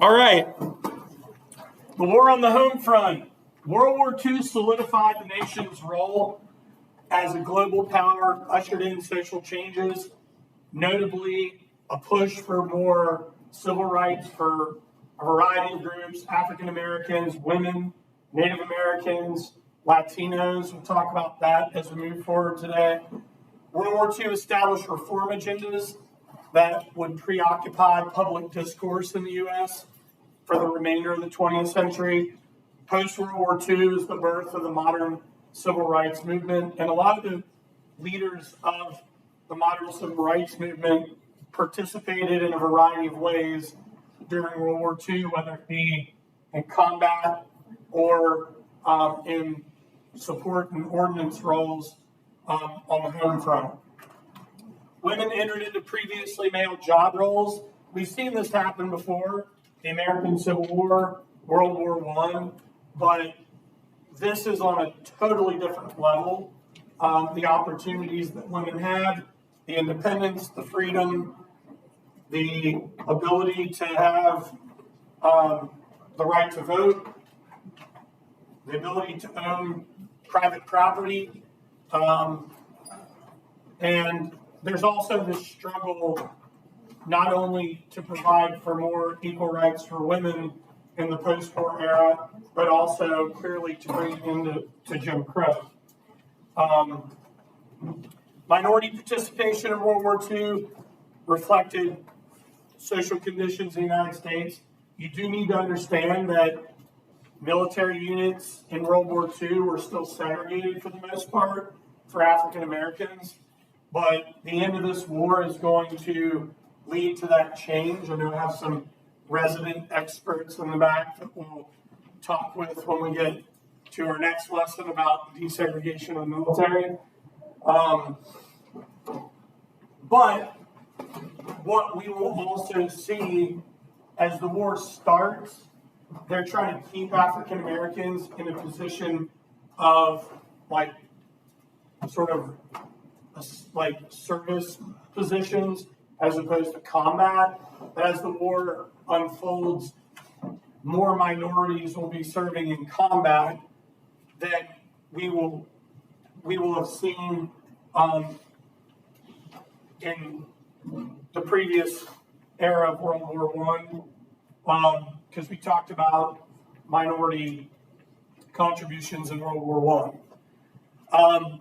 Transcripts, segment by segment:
All right. The war on the home front. World War II solidified the nation's role as a global power, ushered in social changes, notably a push for more civil rights for a variety of groups, African Americans, women, Native Americans, Latinos. We'll talk about that as we move forward today. World War II established reform agendas that would preoccupy public discourse in the U.S. for the remainder of the 20th century. Post-World War II is the birth of the modern civil rights movement, and a lot of the leaders of the modern civil rights movement participated in a variety of ways during World War II, whether it be in combat or in support and ordnance roles on the home front. Women entered into previously male job roles. We've seen this happen before, the American Civil War, World War I, but this is on a totally different level. The opportunities that women had, the independence, the freedom, the ability to have the right to vote, the ability to own private property, and there's also this struggle not only to provide for more equal rights for women in the post-war era, but also clearly to bring into Jim Crow. Minority participation in World War II reflected social conditions in the United States. You do need to understand that military units in World War II were still segregated for the most part for African Americans, but the end of this war is going to lead to that change. And we'll have some resident experts in the back that we'll talk with when we get to our next lesson about desegregation of the military. But what we will also see as the war starts, they're trying to keep African Americans in a position of service positions as opposed to combat. But as the war unfolds, more minorities will be serving in combat that we will have seen in the previous era of World War I, because we talked about minority contributions in World War I.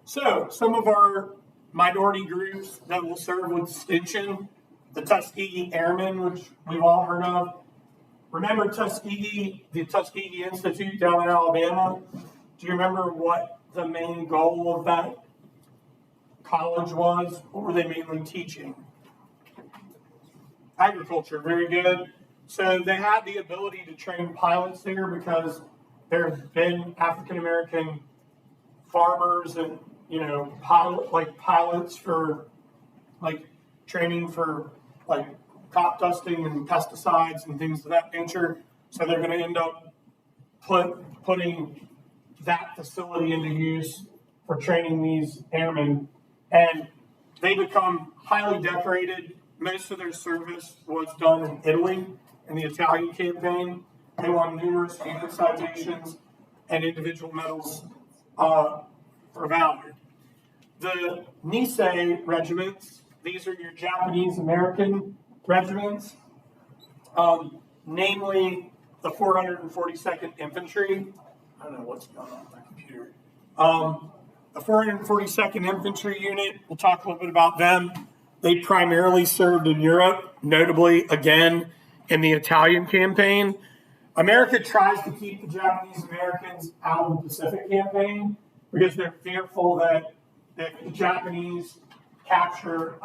So some of our minority groups that will serve with distinction, the Tuskegee Airmen, which we've all heard of. Remember Tuskegee, the Tuskegee Institute down in Alabama? Do you remember what the main goal of that college was? What were they mainly teaching? Agriculture, very good. So they had the ability to train pilots there because there have been African American farmers and pilots for training for crop dusting and pesticides and things of that nature. So they're going to end up putting that facility into use for training these airmen, and they become highly decorated. Most of their service was done in Italy in the Italian campaign. They won numerous unit citations and individual medals for valor. The Nisei regiments, these are your Japanese American regiments, namely the 442nd Infantry. I don't know what's going on with my computer. The 442nd Infantry Unit, we'll talk a little bit about them. They primarily served in Europe, notably, again, in the Italian campaign. America tries to keep the Japanese Americans out of the Pacific campaign because they're fearful that if the Japanese capture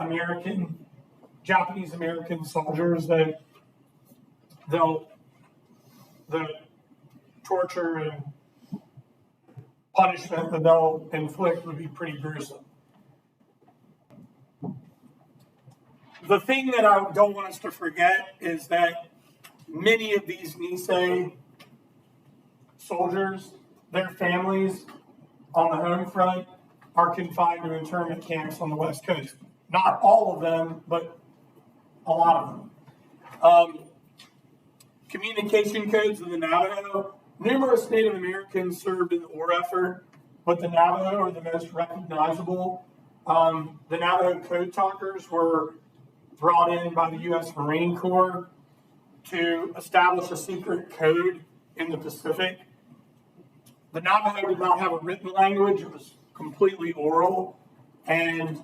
Japanese American soldiers, that the torture and punishment that they'll inflict would be pretty gruesome. The thing that I don't want us to forget is that many of these Nisei soldiers, their families on the home front, are confined to internment camps on the West Coast. Not all of them, but a lot of them. Communication codes of the Navajo. Numerous Native Americans served in the war effort, but the Navajo are the most recognizable. The Navajo code talkers were brought in by the U.S. Marine Corps to establish a secret code in the Pacific. The Navajo did not have a written language, it was completely oral, and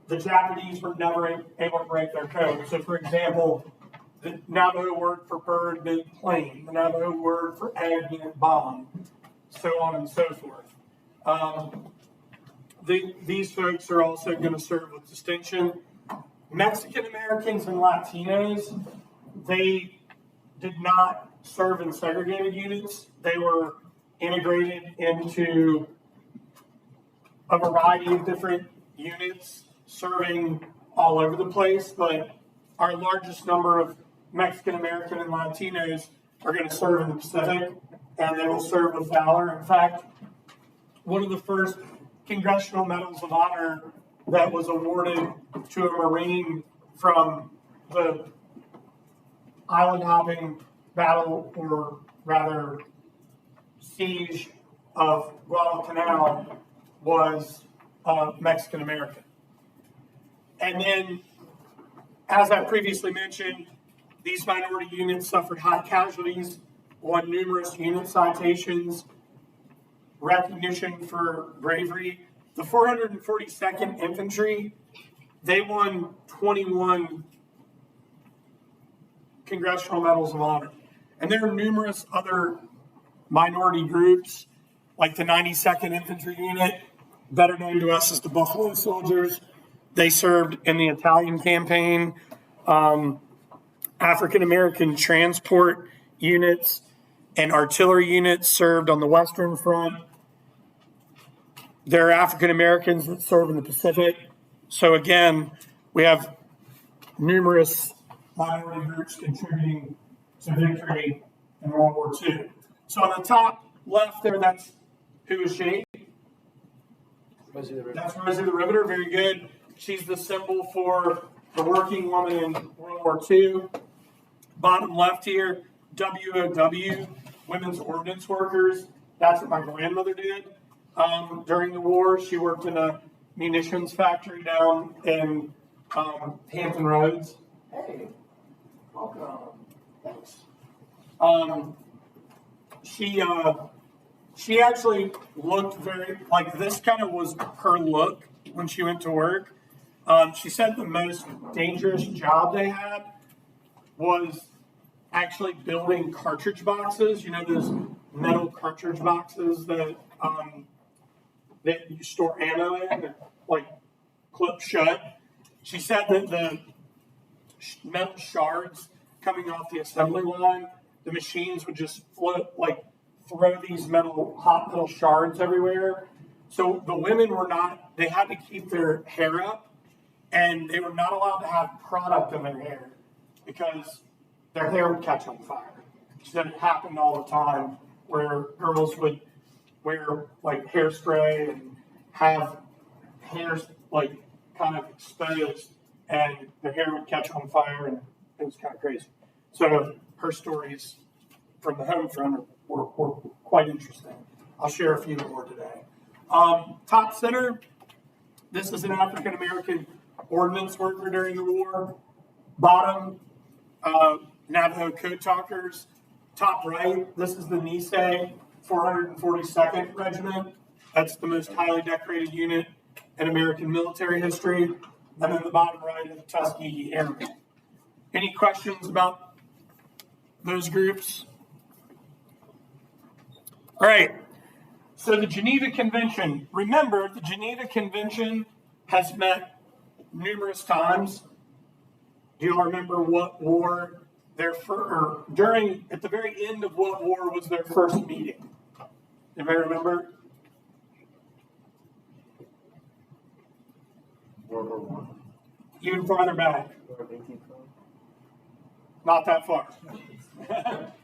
the Japanese were never able to break their code. So, for example, the Navajo word for bird meant plane, the Navajo word for egg meant bomb, so on and so forth. These folks are also going to serve with distinction. Mexican Americans and Latinos, they did not serve in segregated units. They were integrated into a variety of different units, serving all over the place, but our largest number of Mexican American and Latinos are going to serve in the Pacific, and they will serve with valor. In fact, one of the first Congressional Medals of Honor that was awarded to a Marine from the island hopping battle, or rather siege of Guadalcanal, was Mexican American. And then, as I previously mentioned, these minority units suffered high casualties, won numerous unit citations, recognition for bravery. The 442nd Infantry, they won 21 Congressional Medals of Honor. And there are numerous other minority groups, like the 92nd Infantry Unit, better known to us as the Buffalo Soldiers. They served in the Italian campaign. African American transport units and artillery units served on the Western Front. There are African Americans that serve in the Pacific. So again, we have numerous minority groups contributing to victory in World War II. So on the top left there, that's who is she? Rosie the Riveter. That's Rosie the Riveter, very good. She's the symbol for the working woman in World War II. Bottom left here, WOW, Women's Ordnance Workers. That's what my grandmother did during the war. She worked in a munitions factory down in Hampton Roads. Hey, welcome. Thanks. She actually looked very, like, this kind of was her look when she went to work. She said the most dangerous job they had was actually building cartridge boxes. You know, those metal cartridge boxes that you store ammo in, and, like, clip shut. She said that the metal shards coming off the assembly line, the machines would just float, like, throw these hot metal shards everywhere. So the women were not, they had to keep their hair up, and they were not allowed to have product in their hair because their hair would catch on fire. She said it happened all the time where girls would wear, like, hairspray and have hairs, like, kind of exposed, and their hair would catch on fire, and it was kind of crazy. So her stories from the home front were quite interesting. I'll share a few more today. Top center, this is an African American ordnance worker during the war. Bottom, Navajo code talkers. Top right, this is the Nisei 442nd Regiment. That's the most highly decorated unit in American military history. And then the bottom right are the Tuskegee Airmen. Any questions about those groups? All right. So the Geneva Convention. Remember, the Geneva Convention has met numerous times. Do you all remember what war at the very end of what war was their first meeting? Anybody remember? World War I. Even farther back. War of 1812. Not that far.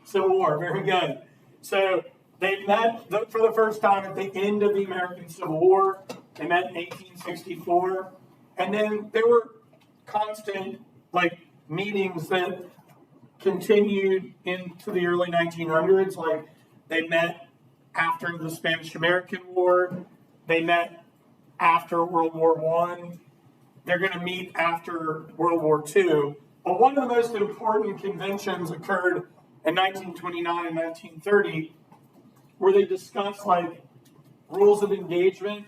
Civil War, very good. So they met for the first time at the end of the American Civil War. They met in 1864. And then there were constant, like, meetings that continued into the early 1900s. Like, they met after the Spanish-American War. They met after World War I. They're going to meet after World War II. But one of the most important conventions occurred in 1929 and 1930, where they discussed like rules of engagement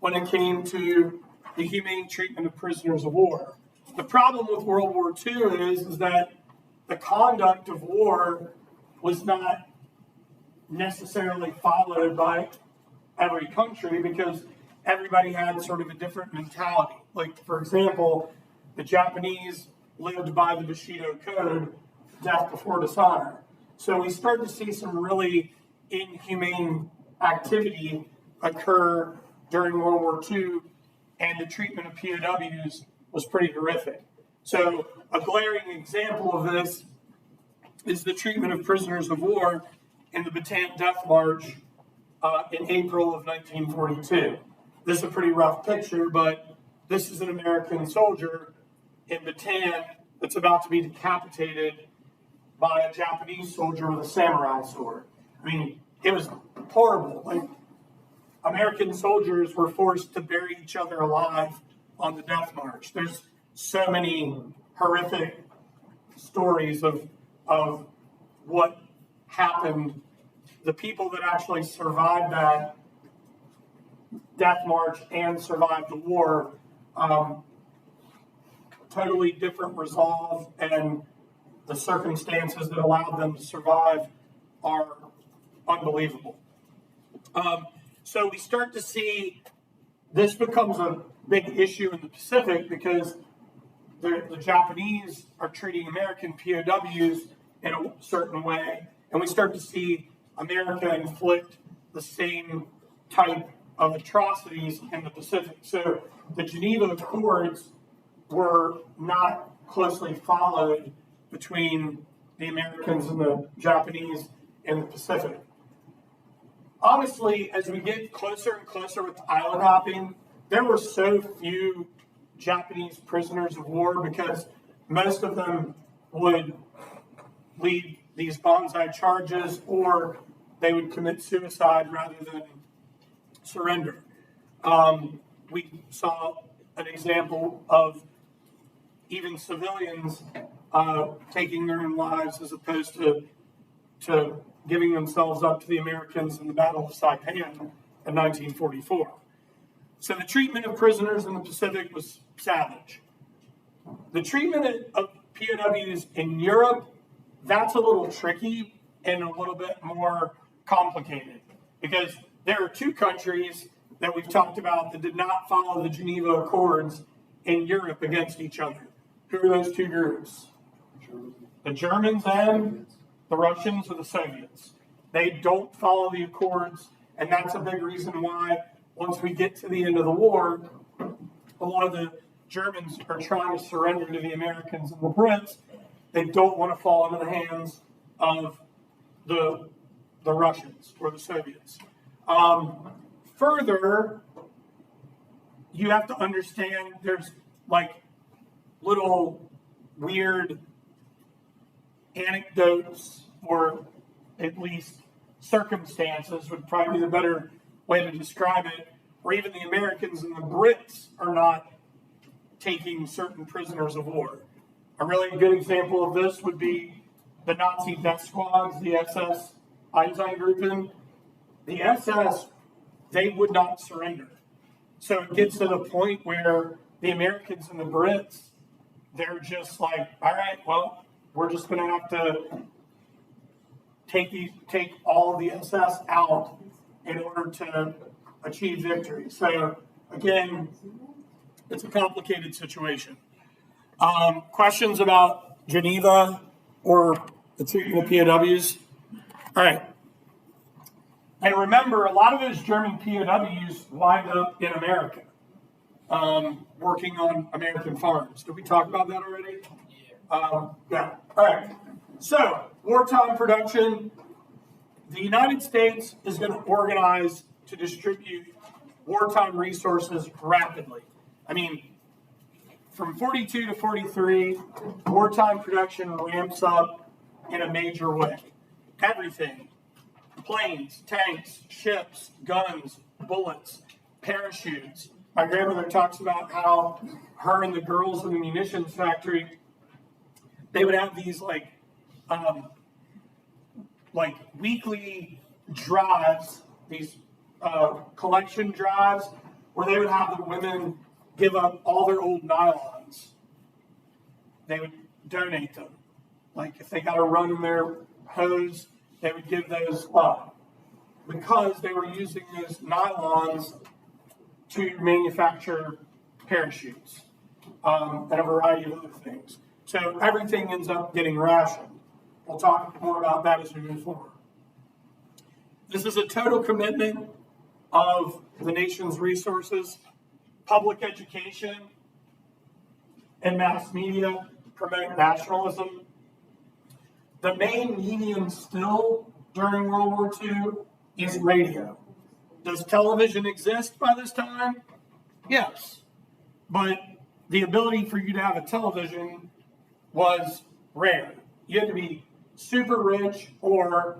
when it came to the humane treatment of prisoners of war. The problem with World War II is that the conduct of war was not necessarily followed by every country because everybody had sort of a different mentality. Like, for example, the Japanese lived by the Bushido Code, death before dishonor. So we start to see some really inhumane activity occur during World War II, and the treatment of POWs was pretty horrific. So a glaring example of this is the treatment of prisoners of war in the Bataan Death March in April of 1942. This is a pretty rough picture, but this is an American soldier in Bataan that's about to be decapitated by a Japanese soldier with a samurai sword. I mean, it was horrible. Like, American soldiers were forced to bury each other alive on the death march. There's so many horrific stories of what happened. The people that actually survived that death march and survived the war, totally different resolve, and the circumstances that allowed them to survive are unbelievable. So we start to see this becomes a big issue in the Pacific because the Japanese are treating American POWs in a certain way, and we start to see America inflict the same type of atrocities in the Pacific. So the Geneva Accords were not closely followed between the Americans and the Japanese in the Pacific. Honestly, as we get closer and closer with island hopping, there were so few Japanese prisoners of war because most of them would lead these banzai charges or they would commit suicide rather than surrender. We saw an example of even civilians taking their own lives as opposed to giving themselves up to the Americans in the Battle of Saipan in 1944. So the treatment of prisoners in the Pacific was savage. The treatment of POWs in Europe, that's a little tricky and a little bit more complicated because there are two countries that we've talked about that did not follow the Geneva Accords in Europe against each other. Who are those two groups? The Germans and the Russians or the Soviets. They don't follow the Accords, and that's a big reason why once we get to the end of the war, a lot of the Germans are trying to surrender to the Americans and the Brits. They don't want to fall into the hands of the Russians or the Soviets. Further, you have to understand there's like little weird anecdotes or at least circumstances would probably be the better way to describe it, where even the Americans and the Brits are not taking certain prisoners of war. A really good example of this would be the Nazi death squads, the SS Einsatzgruppen. The SS, they would not surrender. So it gets to the point where the Americans and the Brits, they're just like, all right, well, we're just going to have to take all of the SS out in order to achieve victory. So again, it's a complicated situation. Questions about Geneva or the treatment of POWs? All right. And remember, a lot of those German POWs wind up in America, working on American farms. Did we talk about that already? Yeah. All right. So, wartime production. The United States is going to organize to distribute wartime resources rapidly. I mean, from 42 to 43, wartime production ramps up in a major way. Everything. Planes, tanks, ships, guns, bullets, parachutes. My grandmother talks about how her and the girls in the munitions factory, they would have these like weekly drives, these collection drives, where they would have the women give up all their old nylons. They would donate them. Like if they got a run in their hose, they would give those up because they were using those nylons to manufacture parachutes and a variety of other things. So everything ends up getting rationed. We'll talk more about that as we move forward. This is a total commitment of the nation's resources, public education, and mass media promote nationalism. The main medium still during World War II is radio. Does television exist by this time? Yes. But the ability for you to have a television was rare. You had to be super rich, or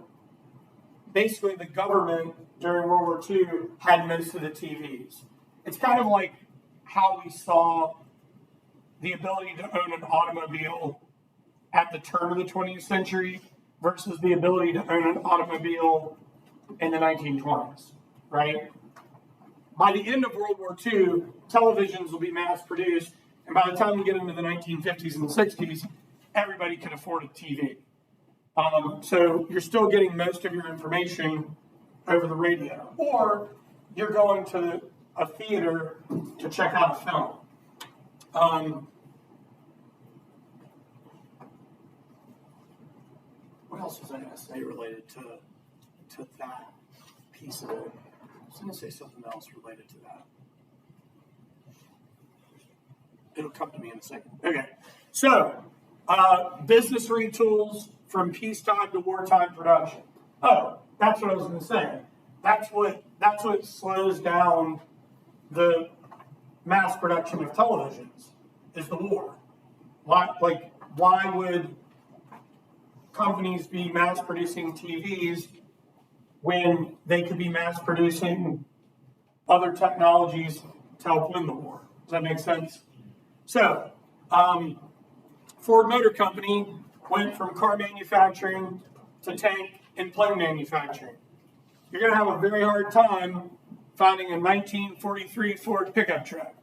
basically the government during World War II had most of the TVs. It's kind of like how we saw the ability to own an automobile at the turn of the 20th century versus the ability to own an automobile in the 1920s, right? By the end of World War II, televisions will be mass produced, and by the time we get into the 1950s and 60s, everybody can afford a TV. So you're still getting most of your information over the radio, or you're going to a theater to check out a film. What else was I going to say related to that piece of it? I was going to say something else related to that. It'll come to me in a second. Okay, so business retools from peacetime to wartime production. Oh, that's what I was going to say. That's what slows down the mass production of televisions is the war. Why would companies be mass producing TVs when they could be mass producing other technologies to help win the war? Does that make sense? So, Ford Motor Company went from car manufacturing to tank and plane manufacturing. You're going to have a very hard time finding a 1943 Ford pickup truck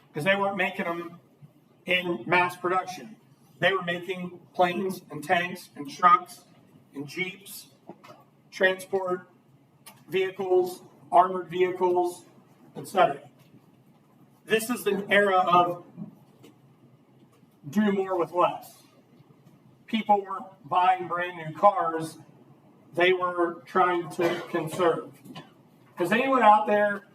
because they weren't making them in mass production. They were making planes and tanks and trucks and jeeps, transport vehicles, armored vehicles, etc. This is an era of do more with less. People weren't buying brand new cars, they were trying to conserve. Has anyone out there,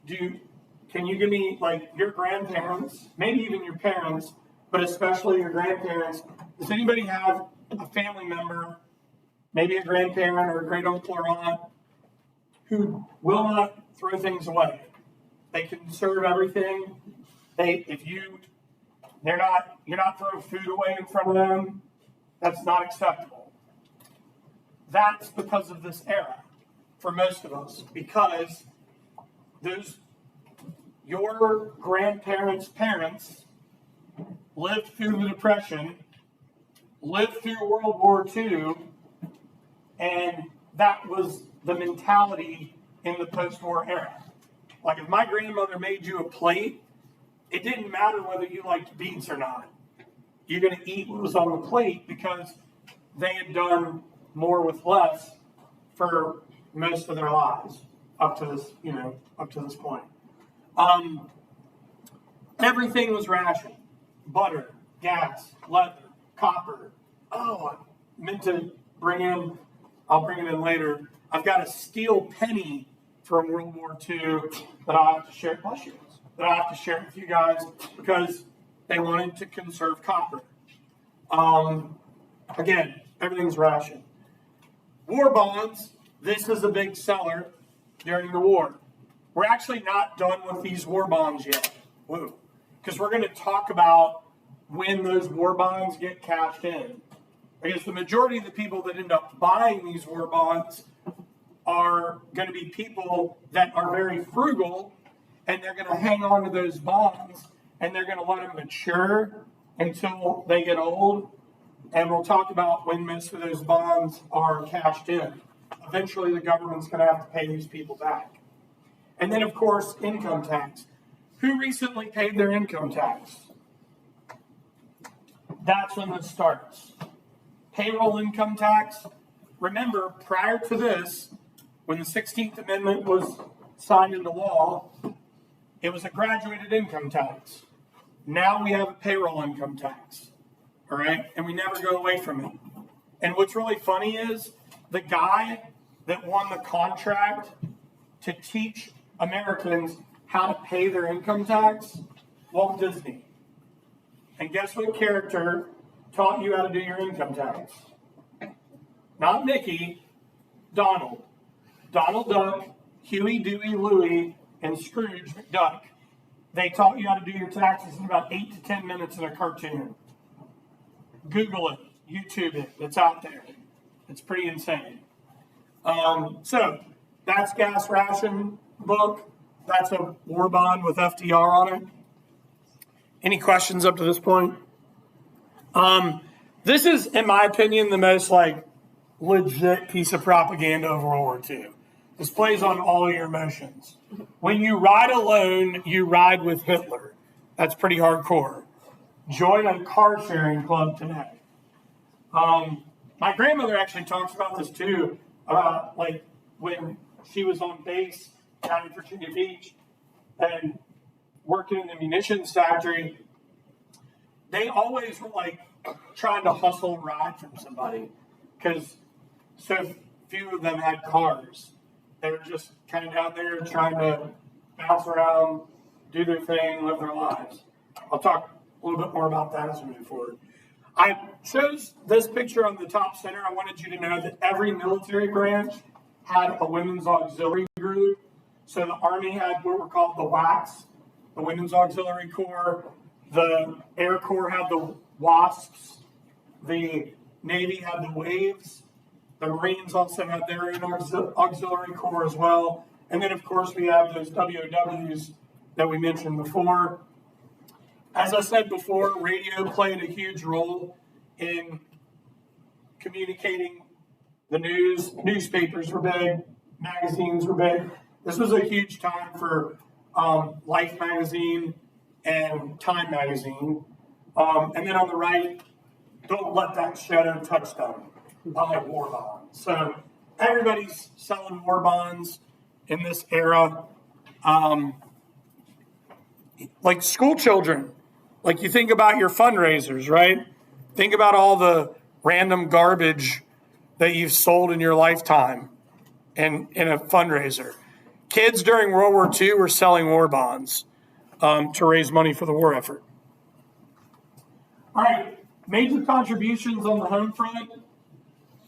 can you give me, like, your grandparents, maybe even your parents, but especially your grandparents, does anybody have a family member, maybe a grandparent or a great uncle or aunt, who will not throw things away? They conserve everything. You're not throwing food away in front of them. That's not acceptable. That's because of this era for most of us, because your grandparents' parents lived through the Depression, lived through World War II, and that was the mentality in the post-war era. Like if my grandmother made you a plate, it didn't matter whether you liked beets or not. You're going to eat what was on the plate because they had done more with less for most of their lives up to this point. Everything was rationed. Butter, gas, leather, copper. Oh, I meant to I'll bring it in later. I've got a steel penny from World War II that I have to share. That I have to share with you guys because they wanted to conserve copper. Again, everything's rationed. War bonds. This is a big seller during the war. We're actually not done with these war bonds yet. Woo. Because we're going to talk about when those war bonds get cashed in. Because the majority of the people that end up buying these war bonds are going to be people that are very frugal, and they're going to hang on to those bonds, and they're going to let them mature until they get old. And we'll talk about when most of those bonds are cashed in. Eventually, the government's going to have to pay these people back. And then, of course, income tax. Who recently paid their income tax? That's when this starts. Payroll income tax. Remember, prior to this, when the 16th Amendment was signed into law, it was a graduated income tax. Now we have a payroll income tax. All right? And we never go away from it. And what's really funny is the guy that won the contract to teach Americans how to pay their income tax, Walt Disney. And guess what character taught you how to do your income tax? Not Mickey, Donald. Donald Duck, Huey, Dewey, Louie, and Scrooge McDuck. They taught you how to do your taxes in about 8 to 10 minutes in a cartoon. Google it, YouTube it, it's out there. It's pretty insane. So that's gas ration book. That's a war bond with FDR on it. Any questions up to this point? This is, in my opinion, the most legit piece of propaganda of World War II. This plays on all your emotions. When you ride alone, you ride with Hitler. That's pretty hardcore. Join a car sharing club today. My grandmother actually talks about this too, when she was on base down in Virginia Beach and working in the munitions factory. They always were trying to hustle a ride from somebody because so few of them had cars. They were just kind of down there trying to bounce around, do their thing, live their lives. I'll talk a little bit more about that as we move forward. I chose this picture on the top center. I wanted you to know that every military branch had a women's auxiliary group. So the Army had what were called the WACs, the Women's Auxiliary Corps. The Air Corps had the WASPs. The Navy had the WAVES. The Marines also had their own auxiliary corps as well. And then, of course, we have those WOWs that we mentioned before. As I said before, radio played a huge role in communicating the news. Newspapers were big. Magazines were big. This was a huge time for Life magazine and Time magazine. And then on the right, don't let that shadow touch them. Buy war bonds. So everybody's selling war bonds in this era. Like school children, you think about your fundraisers, right? Think about all the random garbage that you've sold in your lifetime in a fundraiser. Kids during World War II were selling war bonds to raise money for the war effort. All right, major contributions on the home front.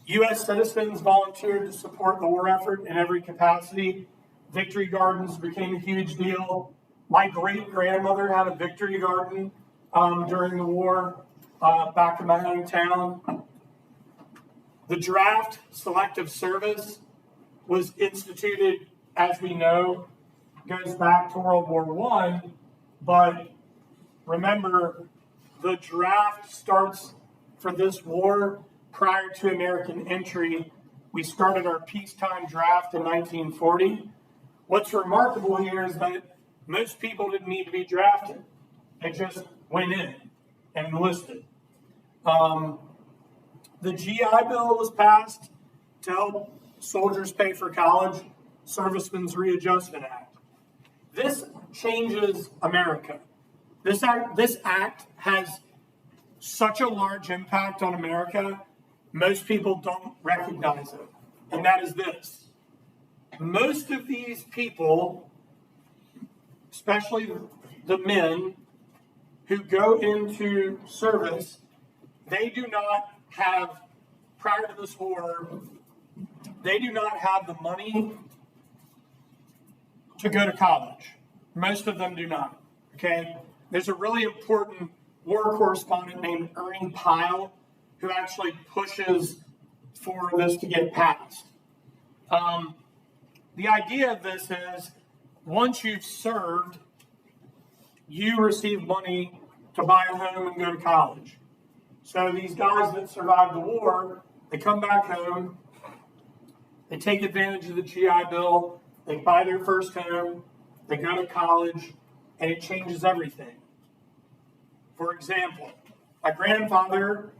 U.S. citizens volunteered to support the war effort in every capacity. Victory gardens became a huge deal. My great-grandmother had a victory garden during the war back in my hometown. The draft selective service was instituted, as we know, goes back to World War I, but remember, the draft starts for this war prior to American entry. We started our peacetime draft in 1940. What's remarkable here is that most people didn't need to be drafted. They just went in and enlisted. The GI Bill was passed to help soldiers pay for college, Servicemen's Readjustment Act. This changes America. This act has such a large impact on America, most people don't recognize it. And that is this. Most of these people, especially the men who go into service, they do not have, prior to this war, they do not have the money to go to college. Most of them do not, okay? There's a really important war correspondent named Ernie Pyle who actually pushes for this to get passed. The idea of this is once you've served, you receive money to buy a home and go to college. So these guys that survived the war, they come back home, they take advantage of the GI Bill, they buy their first home, they go to college, and it changes everything. For example, my grandfather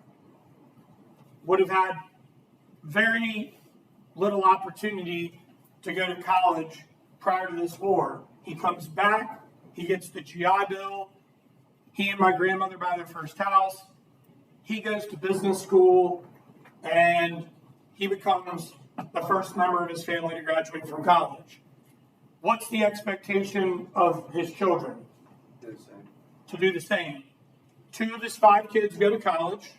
would have had very little opportunity to go to college prior to this war. He comes back, he gets the GI Bill, he and my grandmother buy their first house, he goes to business school, and he becomes the first member of his family to graduate from college. What's the expectation of his children? To do the same. 2 of his 5 kids go to college.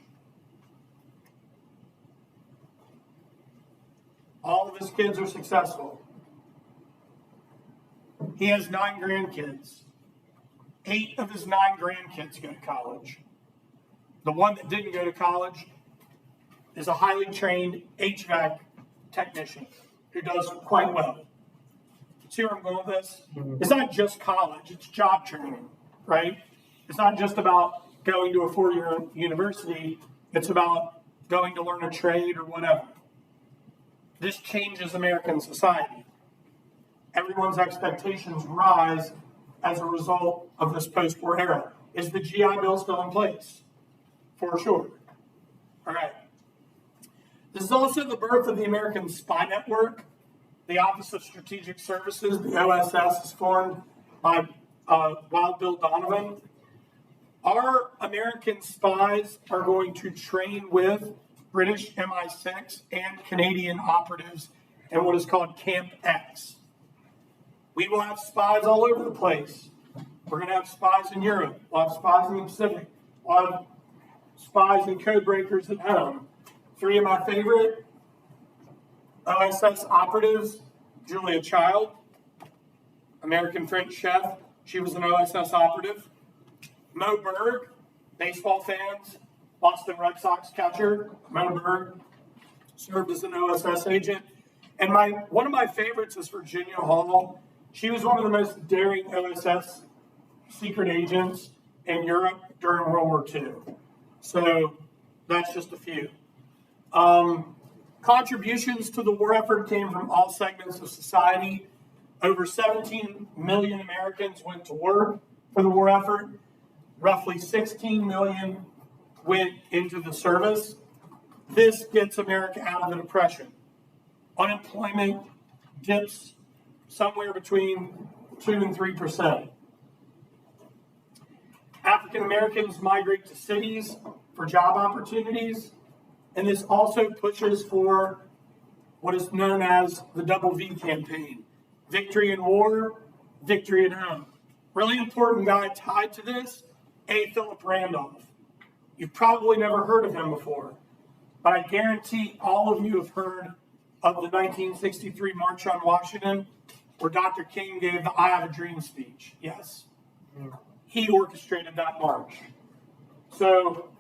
All of his kids are successful. He has 9 grandkids. 8 of his 9 grandkids go to college. The one that didn't go to college is a highly trained HVAC technician who does quite well. See where I'm going with this? It's not just college, it's job training, right? It's not just about going to a 4-year university, it's about going to learn a trade or whatever. This changes American society. Everyone's expectations rise as a result of this post-war era. Is the GI Bill still in place? For sure. All right. This is also the birth of the American Spy Network. The Office of Strategic Services, the OSS, is formed by Wild Bill Donovan. Our American spies are going to train with British MI6 and Canadian operatives in what is called Camp X. We will have spies all over the place. We're going to have spies in Europe. We'll have spies in the Pacific. We'll have spies and code breakers at home. 3 of my favorite OSS operatives: Julia Child, American French chef. She was an OSS operative. Mo Berg, baseball fans, Boston Red Sox catcher. Mo Berg served as an OSS agent. And one of my favorites is Virginia Hall. She was one of the most daring OSS secret agents in Europe during World War II. So that's just a few. Contributions to the war effort came from all segments of society. Over 17 million Americans went to work for the war effort. Roughly 16 million went into the service. This gets America out of the Depression. Unemployment dips somewhere between 2 and 3%. African Americans migrate to cities for job opportunities, and this also pushes for what is known as the Double V campaign: victory in war, victory at home. Really important guy tied to this, A. Philip Randolph. You've probably never heard of him before, but I guarantee all of you have heard of the 1963 March on Washington, where Dr. King gave the I Have a Dream speech. Yes. He orchestrated that march. So,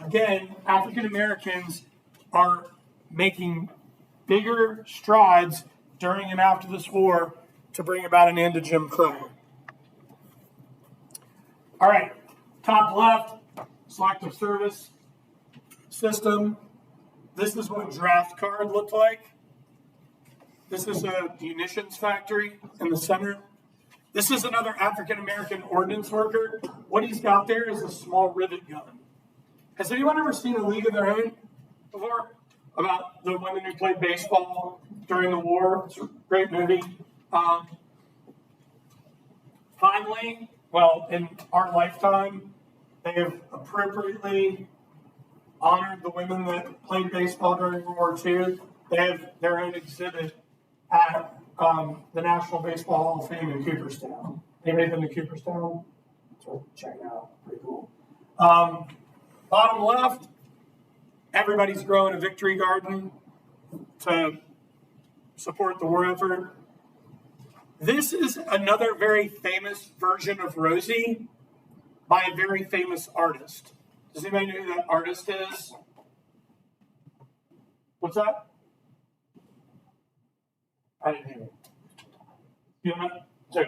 again, African Americans are making bigger strides during and after this war to bring about an end to Jim Crow. All right, top left, selective service system. This is what a draft card looked like. This is a munitions factory in the center. This is another African American ordnance worker. What he's got there is a small rivet gun. Has anyone ever seen A League of Their Own before? About the women who played baseball during the war? It's a great movie. Finally, well, in our lifetime, they have appropriately honored the women that played baseball during World War II. They have their own exhibit at the National Baseball Hall of Fame in Cooperstown. Anybody been to Cooperstown? So check it out. Pretty cool. Bottom left, everybody's growing a victory garden to support the war effort. This is another very famous version of Rosie by a very famous artist. Does anybody know who that artist is? What's that? I didn't hear it. You know, so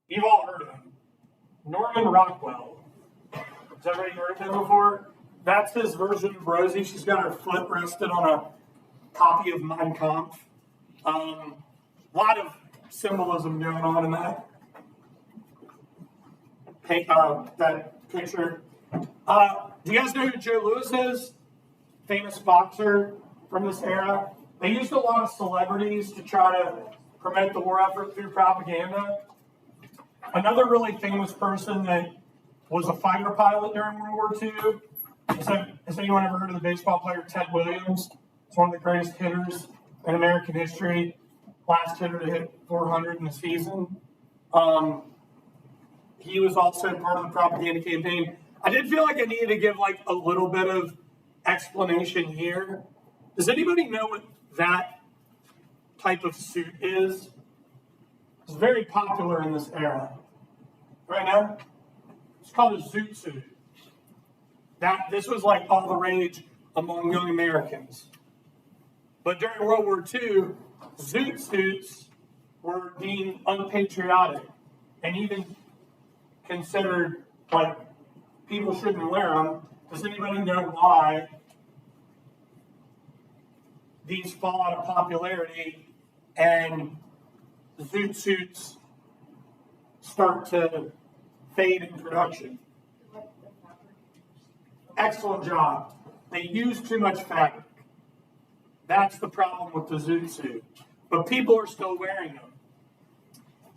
you've all heard of him. Norman Rockwell. Has everybody heard of him before? That's his version of Rosie. She's got her foot rested on a copy of Mein Kampf. A lot of symbolism going on in that. That picture. Do you guys know who Joe Louis is? Famous boxer from this era. They used a lot of celebrities to try to promote the war effort through propaganda. Another really famous person that was a fighter pilot during World War II. Has anyone ever heard of the baseball player Ted Williams? He's one of the greatest hitters in American history. Last hitter to hit 400 in a season. He was also part of the propaganda campaign. I did feel like I needed to give like a little bit of explanation here. Does anybody know what that type of suit is? It's very popular in this era. Right now, it's called a zoot suit. This was like all the rage among young Americans. But during World War II, zoot suits were deemed unpatriotic and even considered like people shouldn't wear them. Does anybody know why these fall out of popularity and zoot suits start to fade in production? Excellent job. They use too much fabric. That's the problem with the zoot suit. But people are still wearing them.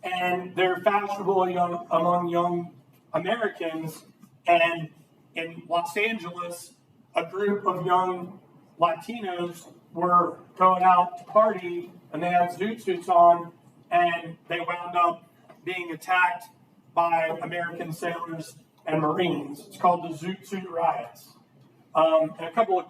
And they're fashionable among young Americans. And in Los Angeles, a group of young Latinos were going out to party, and they had zoot suits on, and they wound up being attacked by American sailors and Marines. It's called the Zoot Suit Riots. And a couple of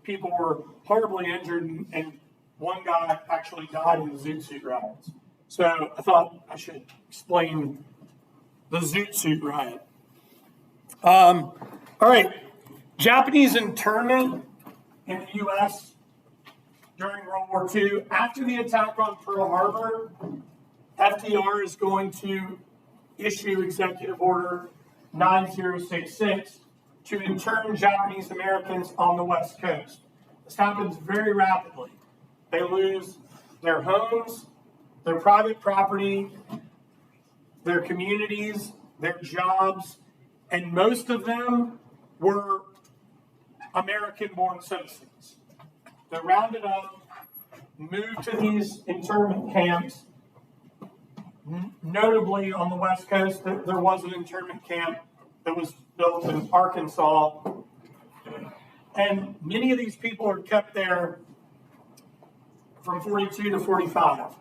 people were horribly injured, and one guy actually died in the Zoot Suit Riots. So I thought I should explain the Zoot Suit Riot. All right, Japanese internment in the U.S. during World War II. After the attack on Pearl Harbor, FDR is going to issue Executive Order 9066 to intern Japanese Americans on the West Coast. This happens very rapidly. They lose their homes, their private property, their communities, their jobs, and most of them were American-born citizens. They're rounded up, moved to these internment camps. Notably, on the West Coast, there was an internment camp that was built in Arkansas. And many of these people are kept there from 42 to 45.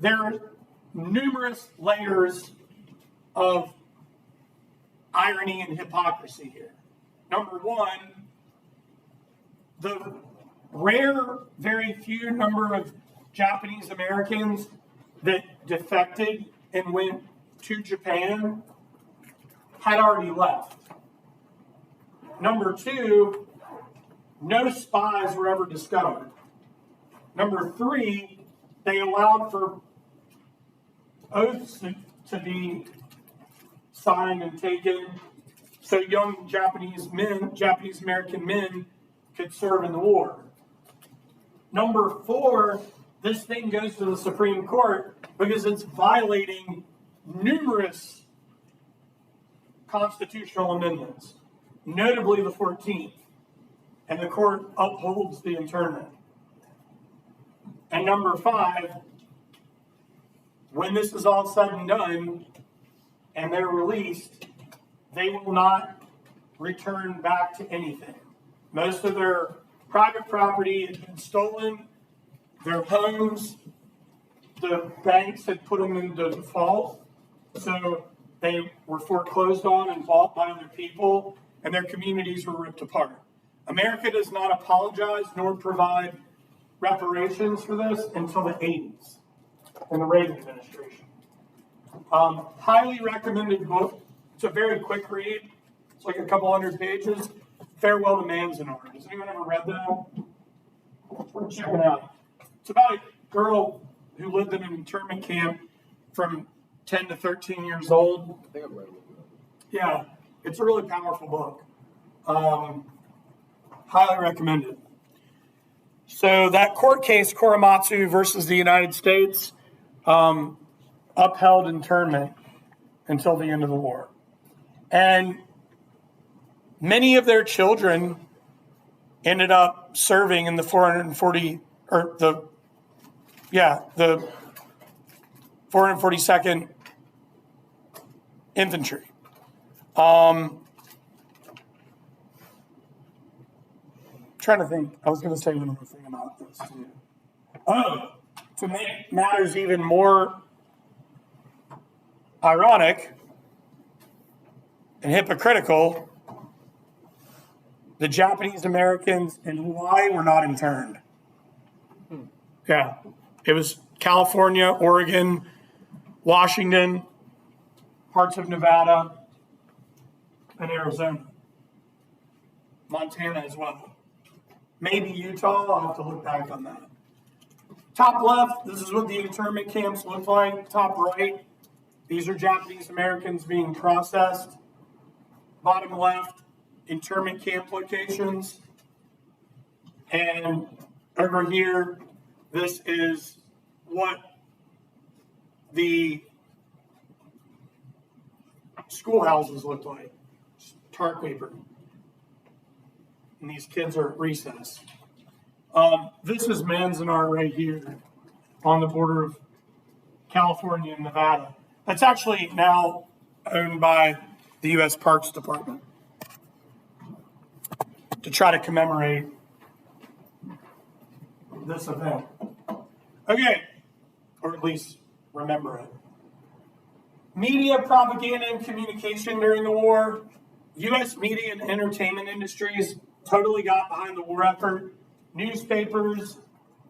There are numerous layers of irony and hypocrisy here. Number one, the rare, very few number of Japanese Americans that defected and went to Japan had already left. Number two, no spies were ever discovered. Number three, they allowed for oaths to be signed and taken so young Japanese American men could serve in the war. Number four, this thing goes to the Supreme Court because it's violating numerous constitutional amendments, notably the 14th, and the court upholds the internment. And number five, when this is all said and done and they're released, they will not return back to anything. Most of their private property had been stolen, their homes, the banks had put them into default, so they were foreclosed on and bought by other people, and their communities were ripped apart. America does not apologize nor provide reparations for this until the 80s in the Reagan administration. Highly recommended book. It's a very quick read. It's like a couple hundred pages. Farewell to Manzanar. Has anyone ever read that? Check it out. It's about a girl who lived in an internment camp from 10 to 13 years old. I think I've read it. Yeah, it's a really powerful book. Highly recommend it. So that court case, Korematsu versus the United States, upheld internment until the end of the war. And many of their children ended up serving in the 442nd Infantry. Trying to think. I was going to say one more thing about this too. Oh, to make matters even more ironic and hypocritical, the Japanese Americans in Hawaii were not interned. Yeah, it was California, Oregon, Washington, parts of Nevada, and Arizona. Montana as well. Maybe Utah, I'll have to look back on that. Top left, this is what the internment camps look like. Top right, these are Japanese Americans being processed. Bottom left, internment camp locations. And over here, this is what the schoolhouses look like. Tar paper. And these kids are at recess. This is Manzanar right here on the border of California and Nevada. That's actually now owned by the U.S. Parks Department to try to commemorate this event. Okay, or at least remember it. Media, propaganda, and communication during the war. U.S. media and entertainment industries totally got behind the war effort. Newspapers,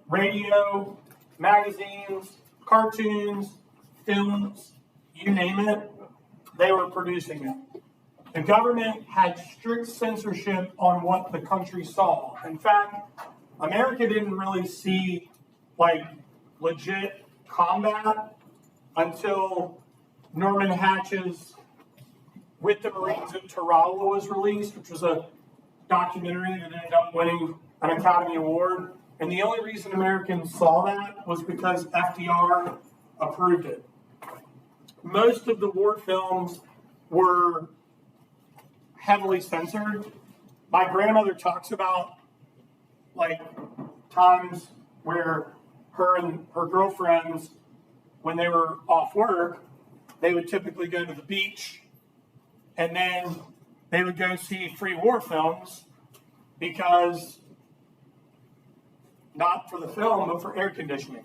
radio, magazines, cartoons, films, you name it, they were producing it. The government had strict censorship on what the country saw. In fact, America didn't really see like legit combat until Norman Hatch's With the Marines at Tarawa was released, which was a documentary that ended up winning an Academy Award. And the only reason Americans saw that was because FDR approved it. Most of the war films were heavily censored. My grandmother talks about like times where her and her girlfriends, when they were off work, they would typically go to the beach and then they would go see free war films because not for the film, but for air conditioning.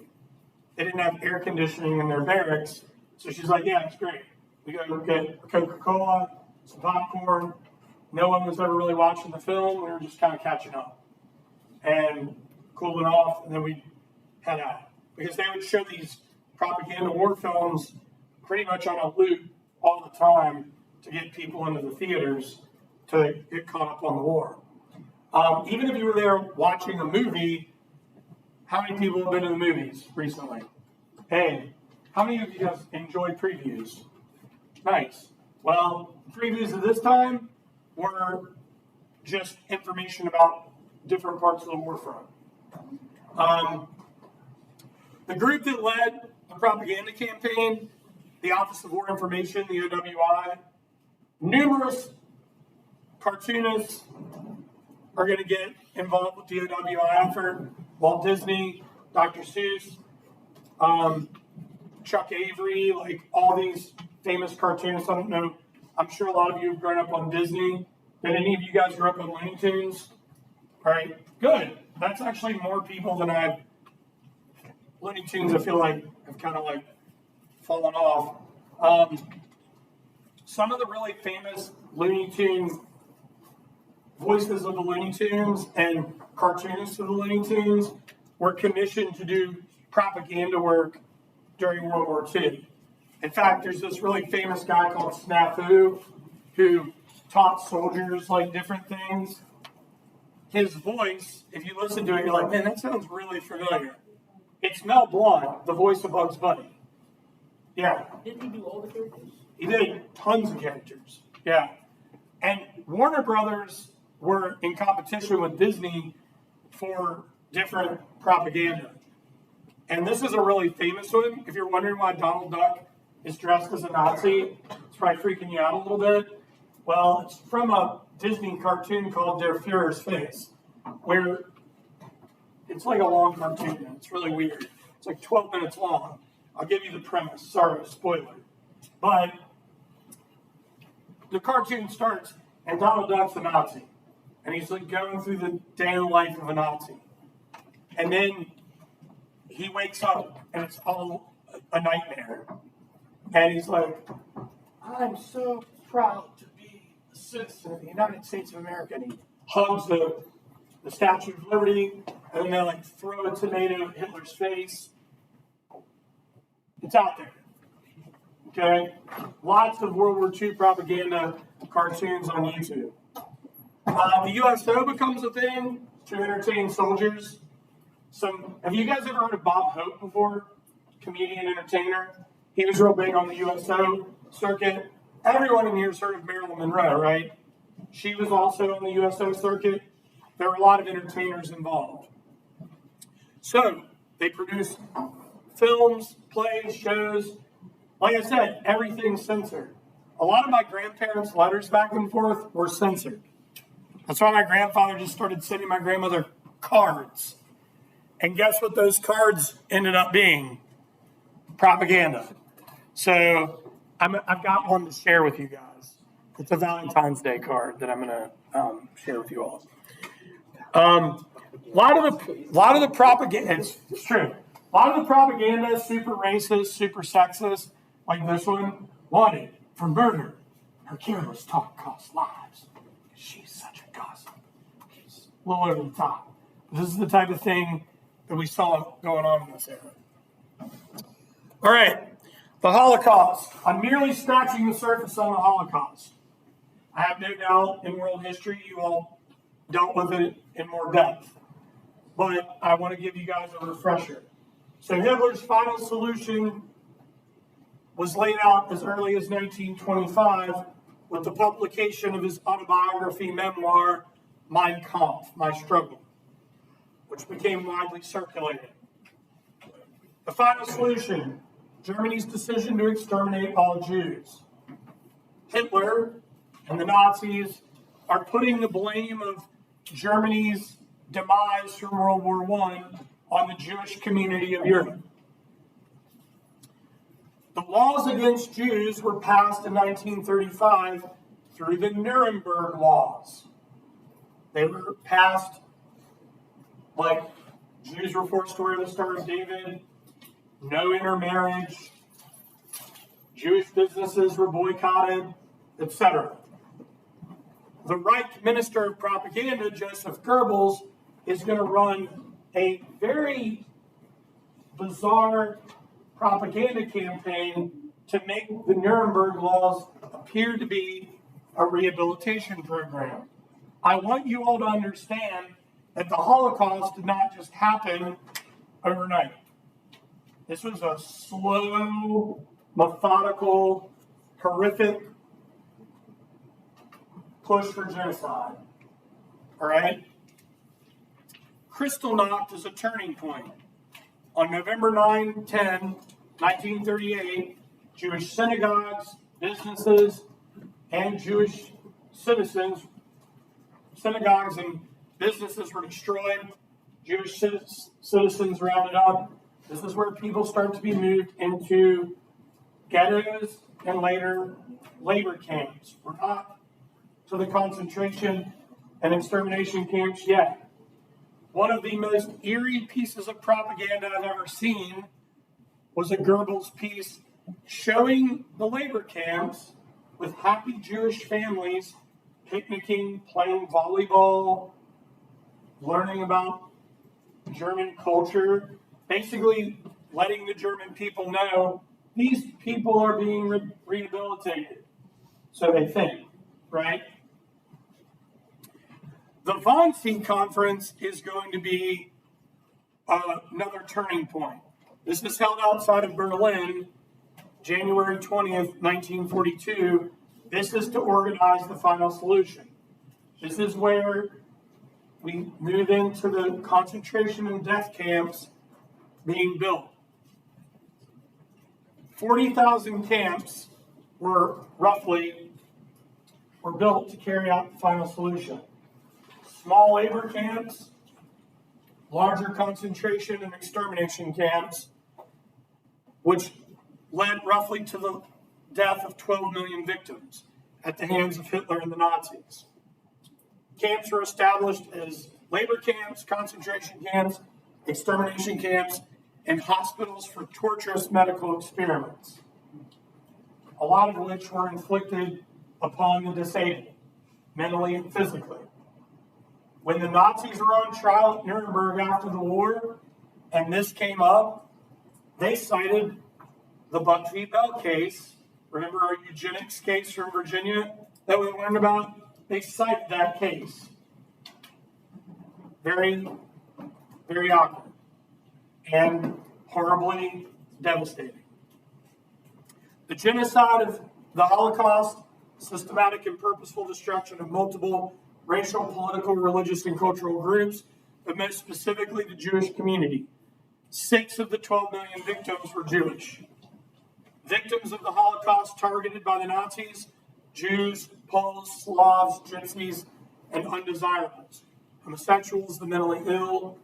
They didn't have air conditioning in their barracks. So she's like, yeah, it's great. We go get a Coca-Cola, some popcorn. No one was ever really watching the film. We were just kind of catching up and cooling off, and then we'd head out. Because they would show these propaganda war films pretty much on a loop all the time to get people into the theaters to get caught up on the war. Even if you were there watching a movie, how many people have been to the movies recently? Hey, how many of you guys enjoy previews? Nice. Well, previews of this time were just information about different parts of the war front. The group that led the propaganda campaign, the Office of War Information, the OWI, numerous cartoonists are going to get involved with the OWI effort. Walt Disney, Dr. Seuss, Chuck Avery, like all these famous cartoonists. I don't know. I'm sure a lot of you have grown up on Disney. Did any of you guys grow up on Looney Tunes? All right, good. That's actually more people than I've. Looney Tunes, I feel like, have kind of like fallen off. Some of the really famous Looney Tunes voices of the Looney Tunes and cartoonists of the Looney Tunes were commissioned to do propaganda work during World War II. In fact, there's this really famous guy called Snafu who taught soldiers like different things. his voice, if you listen to it, you're like, man, that sounds really familiar. It's Mel Blanc, the voice of Bugs Bunny. Yeah. Didn't he do all the characters? He did tons of characters. Yeah. And Warner Brothers were in competition with Disney for different propaganda. And this is a really famous one. If you're wondering why Donald Duck is dressed as a Nazi, it's probably freaking you out a little bit. Well, it's from a Disney cartoon called Der Fuhrer's Face, where it's like a long cartoon. And it's really weird. It's like 12 minutes long. I'll give you the premise. Sorry, spoiler. But the cartoon starts, and Donald Duck's a Nazi. And he's like going through the day in the life of a Nazi. And then he wakes up, and it's all a nightmare. And he's like, I'm so proud to be a citizen of the United States of America. And he hugs the Statue of Liberty, and then they like throw a tomato at Hitler's face. It's out there. Okay? Lots of World War II propaganda cartoons on YouTube. The USO becomes a thing to entertain soldiers. Have you guys ever heard of Bob Hope before? Comedian, entertainer. He was real big on the USO circuit. Everyone in here has heard of Marilyn Monroe, right? She was also on the USO circuit. There were a lot of entertainers involved. So they produce films, plays, shows. Like I said, everything's censored. A lot of my grandparents' letters back and forth were censored. That's why my grandfather just started sending my grandmother cards. And guess what those cards ended up being? Propaganda. So I've got one to share with you guys. It's a Valentine's Day card that I'm going to share with you all. A lot of the propaganda, it's true. A lot of the propaganda is super racist, super sexist, like this one. Wanted for murder. Her careless talk costs lives. She's such a gossip. She's a little over the top. This is the type of thing that we saw going on in this era. All right, the Holocaust. I'm merely scratching the surface on the Holocaust. I have no doubt in world history you all dealt with it in more depth. But I want to give you guys a refresher. So Hitler's final solution was laid out as early as 1925 with the publication of his autobiography memoir, Mein Kampf, My Struggle, which became widely circulated. The final solution, Germany's decision to exterminate all Jews. Hitler and the Nazis are putting the blame of Germany's demise from World War I on the Jewish community of Europe. The laws against Jews were passed in 1935 through the Nuremberg Laws. They were passed like Jews were forced to wear the Star of David, no intermarriage, Jewish businesses were boycotted, etc. The Reich Minister of Propaganda, Joseph Goebbels, is going to run a very bizarre propaganda campaign to make the Nuremberg laws appear to be a rehabilitation program. I want you all to understand that the Holocaust did not just happen overnight. This was a slow, methodical, horrific push for genocide. All right? Kristallnacht is a turning point. On November 9, 10, 1938, Jewish synagogues, businesses, and Jewish citizens, synagogues and businesses were destroyed. Jewish citizens rounded up. This is where people start to be moved into ghettos and later labor camps. We're not to the concentration and extermination camps yet. One of the most eerie pieces of propaganda I've ever seen was a Goebbels piece showing the labor camps with happy Jewish families picnicking, playing volleyball, learning about German culture, basically letting the German people know these people are being rehabilitated. So they think, right? The Wannsee Conference is going to be another turning point. This is held outside of Berlin, January 20th, 1942. This is to organize the final solution. This is where we move into the concentration and death camps being built. 40,000 camps were built to carry out the final solution. Small labor camps, larger concentration and extermination camps, which led roughly to the death of 12 million victims at the hands of Hitler and the Nazis. Camps were established as labor camps, concentration camps, extermination camps, and hospitals for torturous medical experiments, a lot of which were inflicted upon the disabled, mentally and physically. When the Nazis were on trial at Nuremberg after the war, and this came up, they cited the Buck v. Bell case. Remember our eugenics case from Virginia that we learned about? They cited that case. Very, very awkward and horribly devastating. The genocide of the Holocaust, systematic and purposeful destruction of multiple racial, political, religious, and cultural groups, but most specifically the Jewish community. 6 of the 12 million victims were Jewish. Victims of the Holocaust targeted by the Nazis: Jews, Poles, Slavs, Gypsies, and undesirables. Homosexuals, the mentally ill,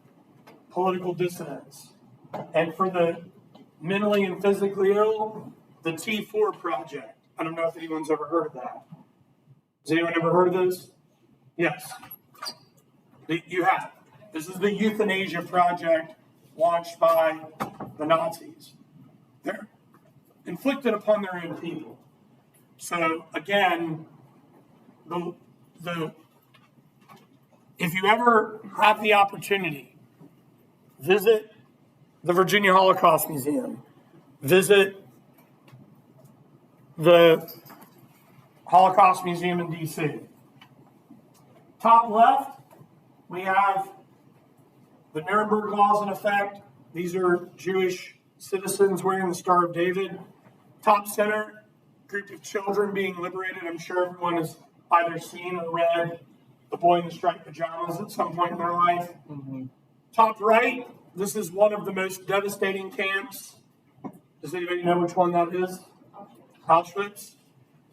political dissidents. And for the mentally and physically ill, the T4 Project. I don't know if anyone's ever heard of that. Has anyone ever heard of this? Yes. You have. This is the euthanasia project launched by the Nazis. They're inflicted upon their own people. So again, if you ever have the opportunity, visit the Virginia Holocaust Museum, visit the Holocaust Museum in D.C. Top left, we have the Nuremberg laws in effect. These are Jewish citizens wearing the Star of David. Top center, group of children being liberated. I'm sure everyone has either seen or read The Boy in the Striped Pajamas at some point in their life. Mm-hmm. Top right, this is one of the most devastating camps. Does anybody know which one that is? Auschwitz.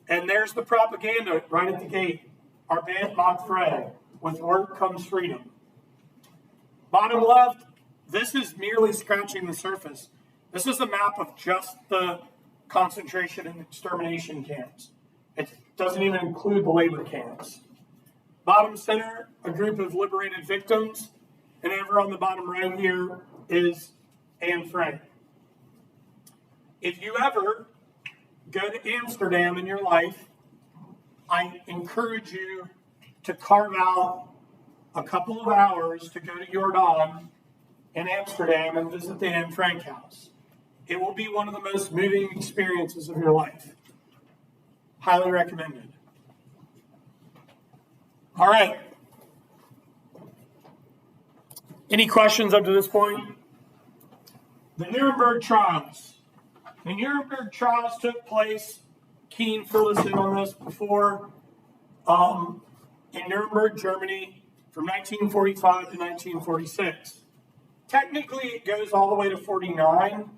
And there's the propaganda right at the gate. Arbeit macht frei. With work comes freedom. Bottom left, this is merely scratching the surface. This is a map of just the concentration and extermination camps. It doesn't even include the labor camps. Bottom center, a group of liberated victims. And over on the bottom right here is Anne Frank. If you ever go to Amsterdam in your life, I encourage you to carve out a couple of hours to go to Jordaan in Amsterdam and visit the Anne Frank house. It will be one of the most moving experiences of your life. Highly recommended. All right. Any questions up to this point? The Nuremberg trials. The Nuremberg trials took place, Keen filled us in on this before, in Nuremberg, Germany, from 1945 to 1946. Technically, it goes all the way to 49,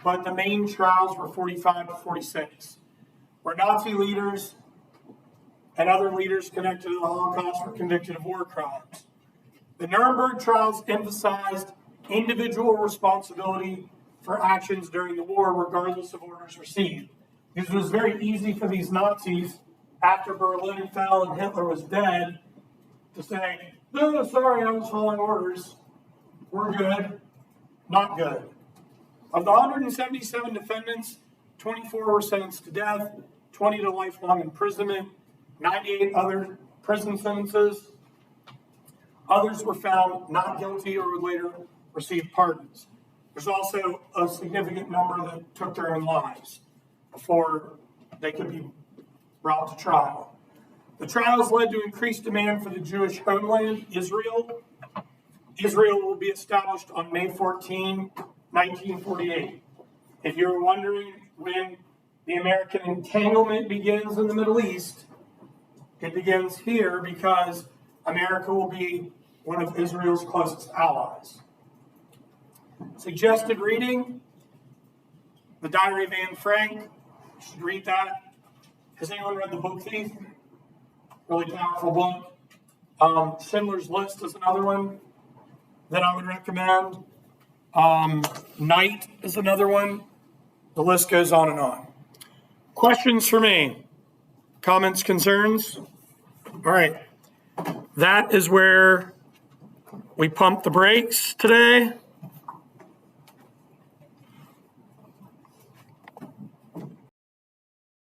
but the main trials were 45 to 46, where Nazi leaders and other leaders connected to the Holocaust were convicted of war crimes. The Nuremberg trials emphasized individual responsibility for actions during the war, regardless of orders received. Because it was very easy for these Nazis, after Berlin fell and Hitler was dead, to say, no, sorry, I was following orders. We're good. Not good. Of the 177 defendants, 24 were sentenced to death, 20 to lifelong imprisonment, 98 other prison sentences. Others were found not guilty or would later receive pardons. There's also a significant number that took their own lives before they could be brought to trial. The trials led to increased demand for the Jewish homeland, Israel. Israel will be established on May 14, 1948. If you're wondering when the American entanglement begins in the Middle East, it begins here because America will be one of Israel's closest allies. Suggested reading, The Diary of Anne Frank. You should read that. Has anyone read The Book Thief? Really powerful book. Schindler's List is another one that I would recommend. Night is another one. The list goes on and on. Questions for me? Comments, concerns? All right. That is where we pump the brakes today.